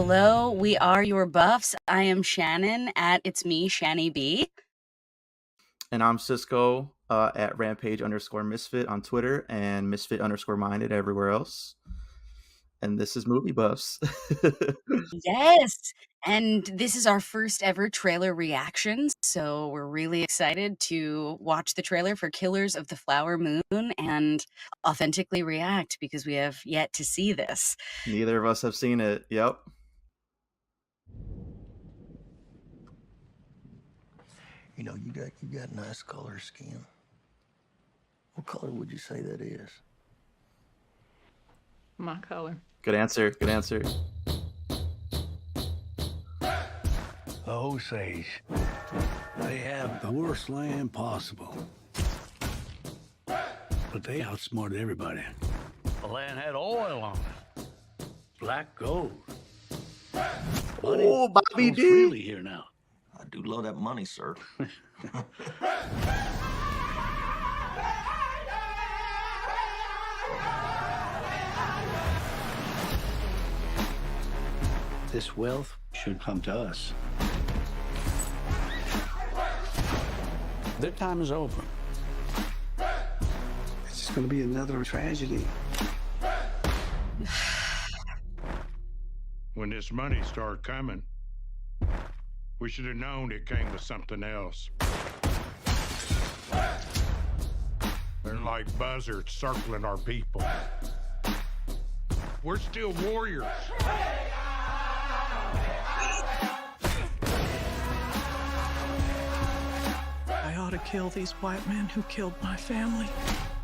Hello, we are your buffs. I am Shannon at It's Me, Shanny B. And I'm Cisco at Rampage_Misfit on Twitter and Misfit_Minded everywhere else. And this is Movie Buffs. Yes, and this is our first ever trailer reaction, so we're really excited to watch the trailer for Killers of the Flower Moon and authentically react because we have yet to see this. Neither of us have seen it. Yep. You know, you got nice color skin. What color would you say that is? My color. Good answer. Good answer. The Osage. They have the worst land possible. But they outsmarted everybody. The land had oil on it. Black gold. Money Oh, Bobby flows D. freely here now. I do love that money, sir. This wealth should come to us. Their time is over. It's just going to be another tragedy. When this money started coming, we should have known it came with something else. They're like buzzards circling our people. We're still warriors. I ought to kill these white men who killed my family.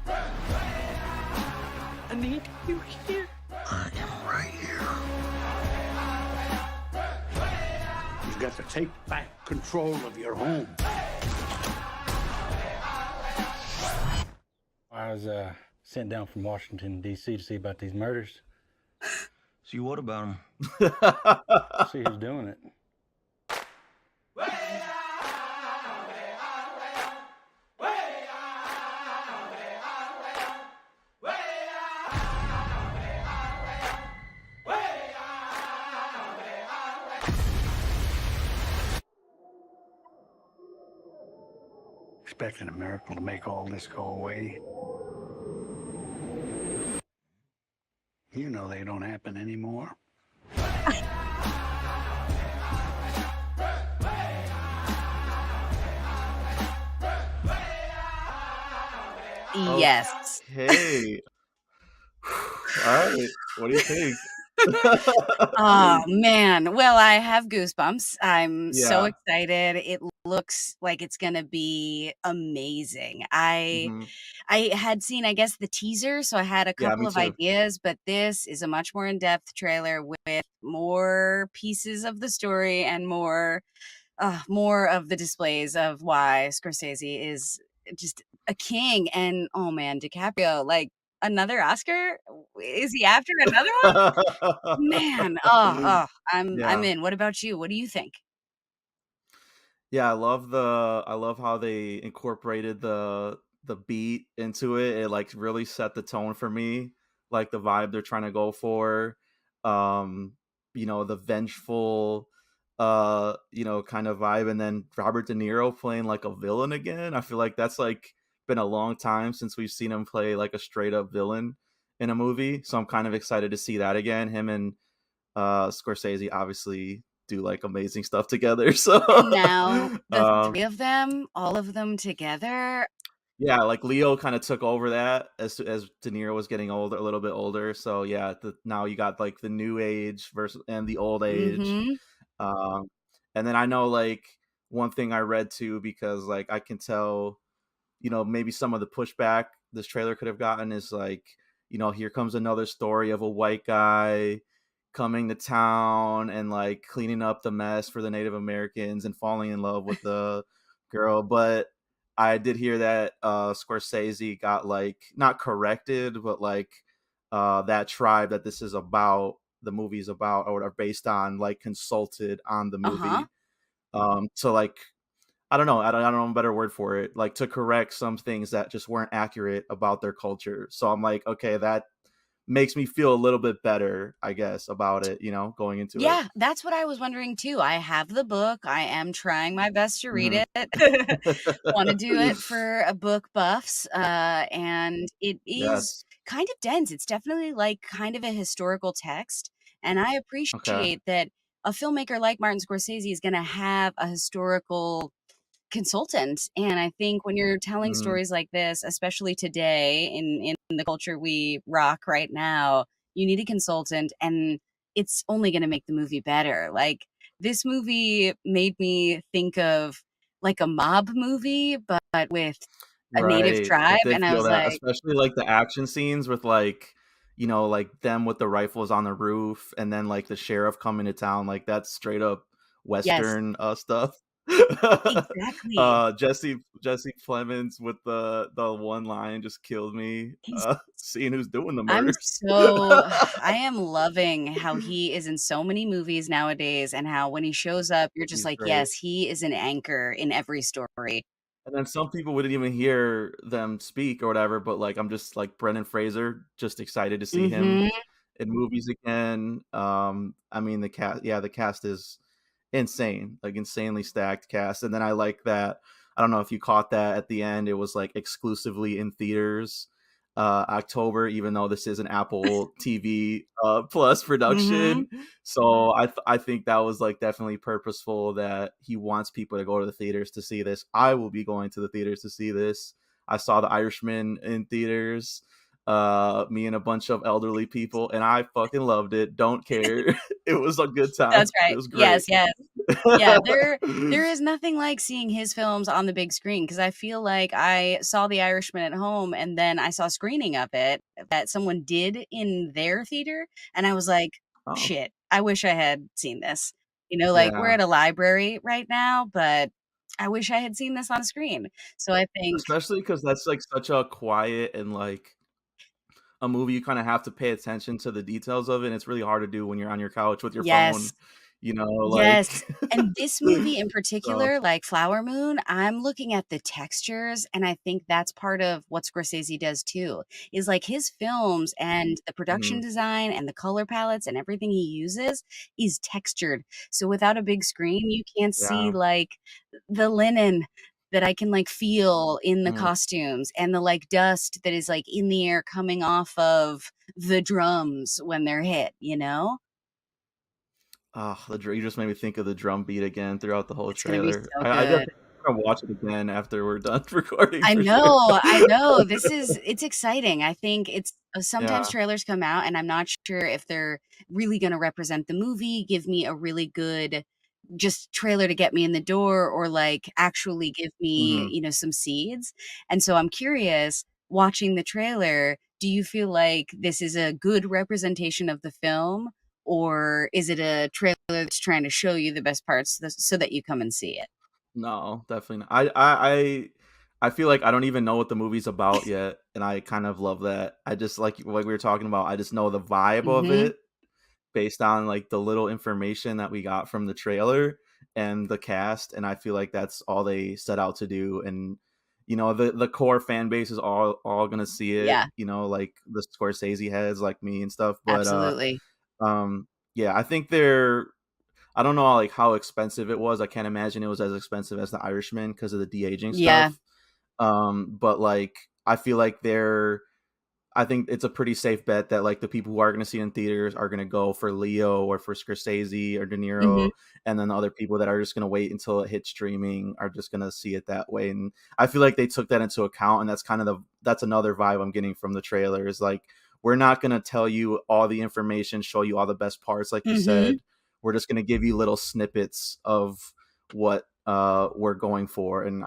I need you here. I am right here. You've got to take back control of your home. I was sent down from Washington, D.C. to see about these murders. See, what about him? See who's doing it. Expecting a miracle to make all this go away. You know they don't happen anymore. Yes. Hey. All right. What do you think? Oh man. Well, I have goosebumps. I'm so Yeah. excited. It looks like it's gonna be amazing. I Mhm. I had seen, I guess, the teaser, so I had a Yeah, couple me of too. ideas, but this is a much more in-depth trailer with more pieces of the story and more of the displays of why Scorsese is just a king. And oh man, DiCaprio, like another Oscar? Is he after another one? Man, I'm Yeah. in. What about you? What do you think? Yeah, I love how they incorporated the beat into it. It like really set the tone for me, like the vibe they're trying to go for. Um, the vengeful kind of vibe, and then Robert De Niro playing like a villain again. I feel like that's like been a long time since we've seen him play like a straight up villain in a movie. So I'm kind of excited to see that again. Him and Scorsese obviously do like amazing stuff together. So And now the um, three of them, all of them together. yeah, like Leo kind of took over that as De Niro was getting older, a little bit older. So yeah, now you got like the new age versus and the old age. Mm-hmm. Um, and then I know like one thing I read too, because like I can tell, maybe some of the pushback this trailer could have gotten is like, here comes another story of a white guy coming to town and like cleaning up the mess for the Native Americans and falling in love with the girl. But I did hear that Scorsese got like not corrected, but like that tribe that this is about, the movie's about or are based on, like consulted on the Uh-huh. movie. So like I don't know. I don't know a better word for it. Like to correct some things that just weren't accurate about their culture. So I'm like, okay, that makes me feel a little bit better, I guess, about it, going into it. Yeah, that's what I was wondering too. I have the book. I am trying my best to read Mhm. it. Want to do it for a book buffs. And it is Yes. kind of dense. It's definitely like kind of a historical text. And I Okay. appreciate that a filmmaker like Martin Scorsese is going to have a historical consultant. And I think when you're telling Mhm. stories like this, especially today in the culture we rock right now, you need a consultant, and it's only going to make the movie better. Like this movie made me think of like a mob movie, but with a native Right. tribe, It did and I feel was that, like, especially, like, the action scenes with, like, like, them with the rifles on the roof and then, like, the sheriff coming to town, like, that's straight up yes, Western, stuff. exactly. Jesse Plemons with the one line just killed me, He's seeing who's doing the I'm murders. so I am loving how he is in so many movies nowadays, and how when he shows up, you're just He's like, great. "Yes, he is an anchor in every story." And then some people wouldn't even hear them speak or whatever, but, like, I'm just like Brendan Fraser, just excited to see him Mhm. in movies again. I mean, the cast is insane, like, insanely stacked cast, and then I like that I don't know if you caught that at the end, it was, like, exclusively in theaters, October, even though this is an Apple TV, Plus Mhm. production. So I think that was, like, definitely purposeful that he wants people to go to the theaters to see this. I will be going to the theaters to see this. I saw The Irishman in theaters, me and a bunch of elderly people, and I fucking loved it. Don't care. It was a good That's time. It right. was Yes, great. yes. Yeah, there is nothing like seeing his films on the big screen, because I feel like I saw The Irishman at home, and then I saw a screening of it that someone did in their theater, and I was like, Oh, "Shit, I wish I had seen this." Like, we're yeah. at a library right now, but I wish I had seen this on screen. So I think Especially because that's, like, such a quiet and, like, a movie you kinda have to pay attention to the details of it, and it's really hard to do when you're on your couch with your phone, yes. like Yes, and this movie in so particular, like Flower Moon, I'm looking at the textures, and I think that's part of what Scorsese does too, is like his films and the production mhm, design and the color palettes and everything he uses is textured. So without a big screen, you can't see yeah, like the linen that I can like feel in the mhm. costumes, and the like dust that is like in the air coming off of the drums when they're hit, you know? Oh, you just made me think of the drum beat again throughout the whole It's gonna be trailer. so I good. definitely wanna watch it again after we're done recording I for sure. know, I know. It's exciting. I think it's sometimes Yeah, trailers come out and I'm not sure if they're really gonna represent the movie, give me a really good just trailer to get me in the door, or like actually give me, mhm. some seeds. And so I'm curious, watching the trailer, do you feel like this is a good representation of the film, or is it a trailer that's trying to show you the best parts so that you come and see it? No, definitely not. I feel like I don't even know what the movie's about yet, and I kind of love that. I just like we were talking about, I just know the vibe of Mhm. it based on, like, the little information that we got from the trailer and the cast, and I feel like that's all they set out to do, and, the core fan base is all gonna see it, Yeah, like, the Scorsese heads like me and stuff, but, absolutely. yeah, I don't know, like, how expensive it was. I can't imagine it was as expensive as The Irishman because of the de-aging Yeah. stuff, but, like, I feel like I think it's a pretty safe bet that, like, the people who are gonna see it in theaters are gonna go for Leo or for Scorsese or De Mhm. Niro, and then the other people that are just gonna wait until it hits streaming are just gonna see it that way, and I feel like they took that into account, and that's another vibe I'm getting from the trailer is, like, we're not gonna tell you all the information, show you all the best parts, like you Mhm. said. We're just gonna give you little snippets of what, we're going for, and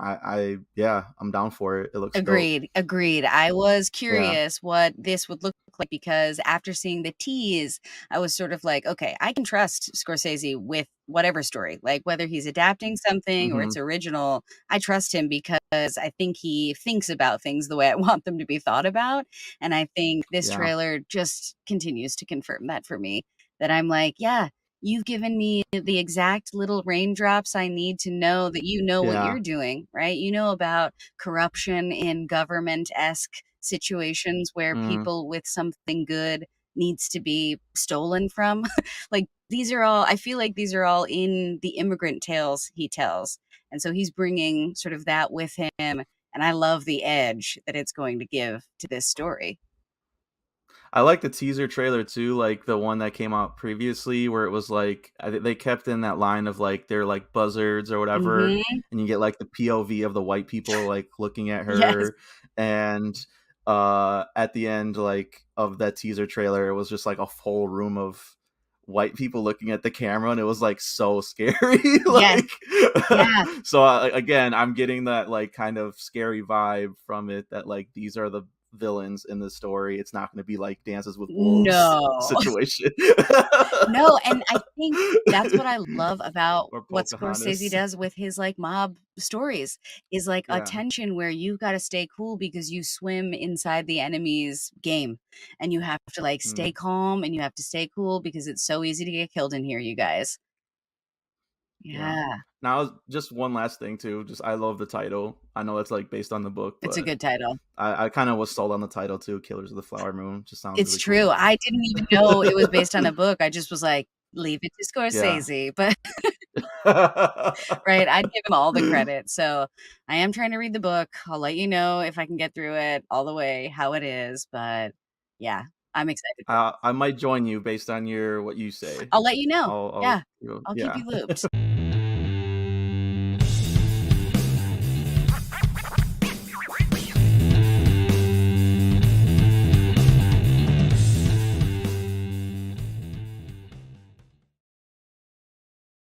yeah, I'm down for it. It looks dope. Agreed, agreed. I was Yeah. curious what this would look like, because after seeing the tease, I was sort of like, "Okay, I can trust Scorsese with whatever story, like, whether he's adapting something or it's Mhm. original, I trust him because I think he thinks about things the way I want them to be thought about." And I think this Yeah. trailer just continues to confirm that for me, that I'm like, "Yeah, you've given me the exact little raindrops I need to know that you know what Yeah. you're doing, right? You know about corruption in government-esque situations where Mhm. people with something good needs to be stolen from. Like these are all, I feel like these are all in the immigrant tales he tells. And so he's bringing sort of that with him. And I love the edge that it's going to give to this story. I like the teaser trailer too, like the one that came out previously, where it was like they kept in that line of like they're like buzzards or whatever, Mhm. and you get like the POV of the white people like looking at Yes. her, and at the end like of that teaser trailer, it was just like a whole room of white people looking at the camera, and it was like so scary. Yes. Like, Yeah. so again, I'm getting that like kind of scary vibe from it, that like these are the villains in the story. It's not going to be like Dances with Wolves No. situation. No, and I think that's what I love about Or what Scorsese Pocahontas. does with his like mob stories is like a Yeah. tension where you've got to stay cool because you swim inside the enemy's game and you have to like stay Mm, calm and you have to stay cool because it's so easy to get killed in here, you guys. yeah. Yeah, Now, just one last thing too. Just I love the title. I know it's like based on the book, it's a but good title. I kind of was sold on the title too. Killers of the Flower Moon just sounds It's really true. cool. I didn't even know it was based on a book. I just was like, leave it to Yeah. Scorsese. But right, I'd give him all the credit. So I am trying to read the book. I'll let you know if I can get through it all the way, how it is. But yeah, I'm excited for I might join you based on your what you it. say. I'll let you know. I'll Yeah, I'll keep yeah. you looped.